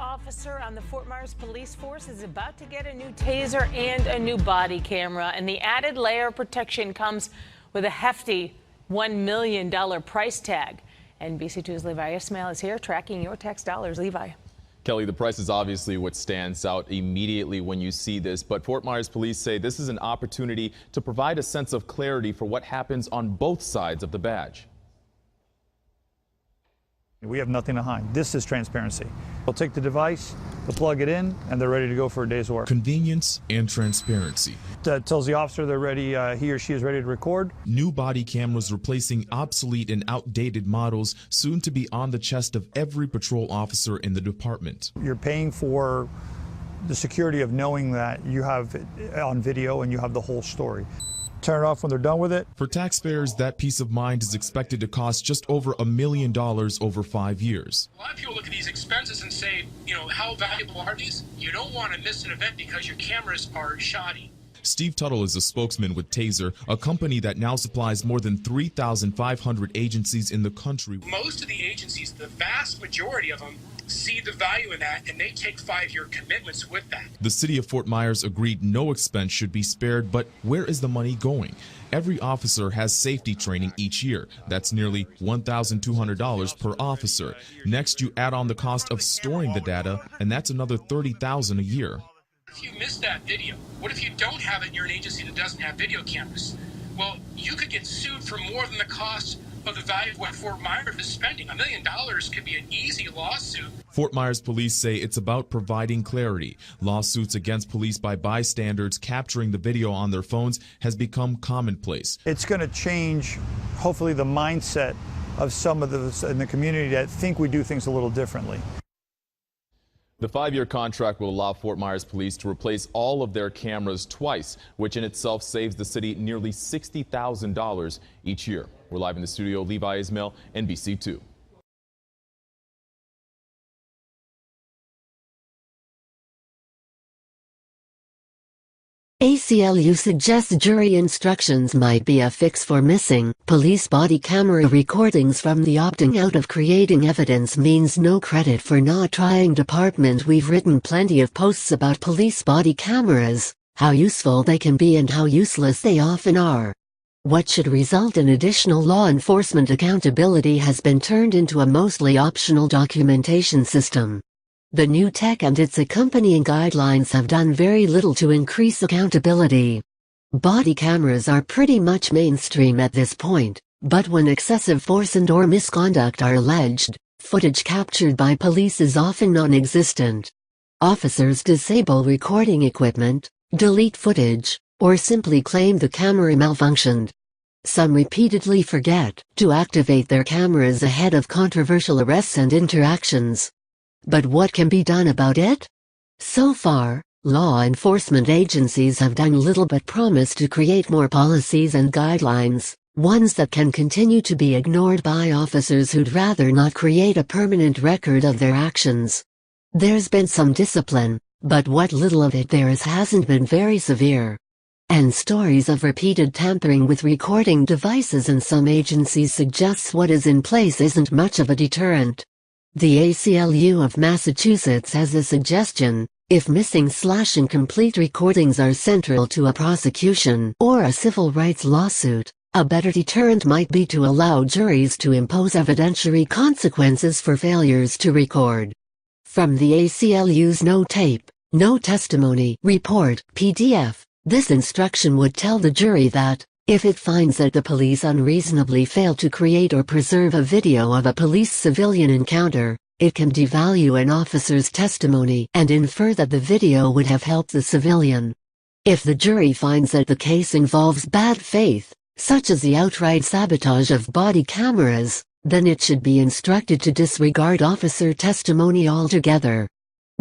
officer on the Fort Myers police force is about to get a new taser and a new body camera, and the added layer of protection comes with a hefty $1 million price tag. NBC2's Levi Ismail is here tracking your tax dollars. Levi. Kelly, the price is obviously what stands out immediately when you see this, but Fort Myers police say this is an opportunity to provide a sense of clarity for what happens on both sides of the badge. We have nothing to hide. This is transparency. They'll take the device, they'll plug it in, and they're ready to go for a day's work. Convenience and transparency. That tells the officer they're ready, he or she is ready to record. New body cameras replacing obsolete and outdated models, soon to be on the chest of every patrol officer in the department. You're paying for the security of knowing that you have it on video and you have the whole story. Turn it off when they're done with it. For taxpayers, that peace of mind is expected to cost just over $1 million over 5 years. A lot of people look at these expenses and say, how valuable are these? You don't want to miss an event because your cameras are shoddy. Steve Tuttle is a spokesman with Taser, a company that now supplies more than 3,500 agencies in the country. Most of the agencies, the vast majority of them, see the value in that, and they take 5-year commitments with that. The city of Fort Myers agreed no expense should be spared, but where is the money going? Every officer has safety training each year. That's nearly $1,200 per officer. Next, you add on the cost of storing the data, and that's another $30,000 a year. If you miss that video, what if you don't have it and you're an agency that doesn't have video cameras? Well, you could get sued for more than the cost of the value of what Fort Myers is spending. $1 million could be an easy lawsuit. Fort Myers police say it's about providing clarity. Lawsuits against police by bystanders capturing the video on their phones has become commonplace. It's going to change, hopefully, the mindset of some of those in the community that think we do things a little differently. The 5-year contract will allow Fort Myers police to replace all of their cameras twice, which in itself saves the city nearly $60,000 each year. We're live in the studio. Levi Ismail, NBC2. ACLU suggests jury instructions might be a fix for missing police body camera recordings from the opting out of creating evidence means no credit for not trying department. We've written plenty of posts about police body cameras, how useful they can be and how useless they often are. What should result in additional law enforcement accountability has been turned into a mostly optional documentation system. The new tech and its accompanying guidelines have done very little to increase accountability. Body cameras are pretty much mainstream at this point, but when excessive force and/or misconduct are alleged, footage captured by police is often non-existent. Officers disable recording equipment, delete footage, or simply claim the camera malfunctioned. Some repeatedly forget to activate their cameras ahead of controversial arrests and interactions. But what can be done about it? So far, law enforcement agencies have done little but promise to create more policies and guidelines, ones that can continue to be ignored by officers who'd rather not create a permanent record of their actions. There's been some discipline, but what little of it there is hasn't been very severe. And stories of repeated tampering with recording devices in some agencies suggests what is in place isn't much of a deterrent. The ACLU of Massachusetts has a suggestion: if missing/incomplete recordings are central to a prosecution or a civil rights lawsuit, a better deterrent might be to allow juries to impose evidentiary consequences for failures to record. From the ACLU's No Tape, No Testimony report (PDF), this instruction would tell the jury that, if it finds that the police unreasonably failed to create or preserve a video of a police-civilian encounter, it can devalue an officer's testimony and infer that the video would have helped the civilian. If the jury finds that the case involves bad faith, such as the outright sabotage of body cameras, then it should be instructed to disregard officer testimony altogether.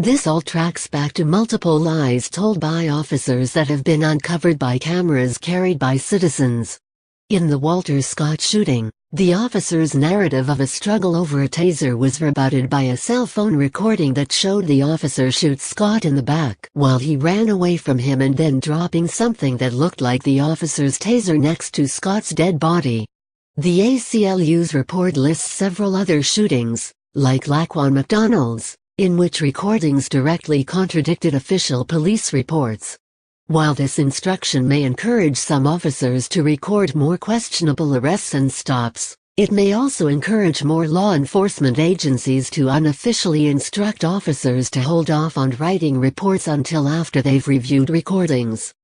This all tracks back to multiple lies told by officers that have been uncovered by cameras carried by citizens. In the Walter Scott shooting, the officer's narrative of a struggle over a taser was rebutted by a cell phone recording that showed the officer shoot Scott in the back while he ran away from him and then dropping something that looked like the officer's taser next to Scott's dead body. The ACLU's report lists several other shootings, like Laquan McDonald's, in which recordings directly contradicted official police reports. While this instruction may encourage some officers to record more questionable arrests and stops, it may also encourage more law enforcement agencies to unofficially instruct officers to hold off on writing reports until after they've reviewed recordings.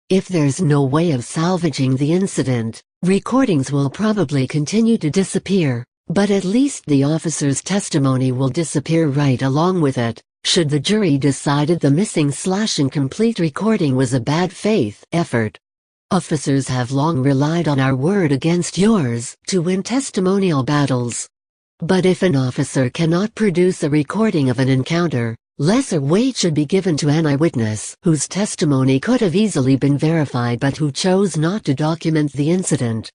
If there's no way of salvaging the incident, recordings will probably continue to disappear, but at least the officer's testimony will disappear right along with it, should the jury decided the missing/incomplete recording was a bad faith effort. Officers have long relied on our word against yours to win testimonial battles. But if an officer cannot produce a recording of an encounter, lesser weight should be given to an eyewitness whose testimony could have easily been verified but who chose not to document the incident.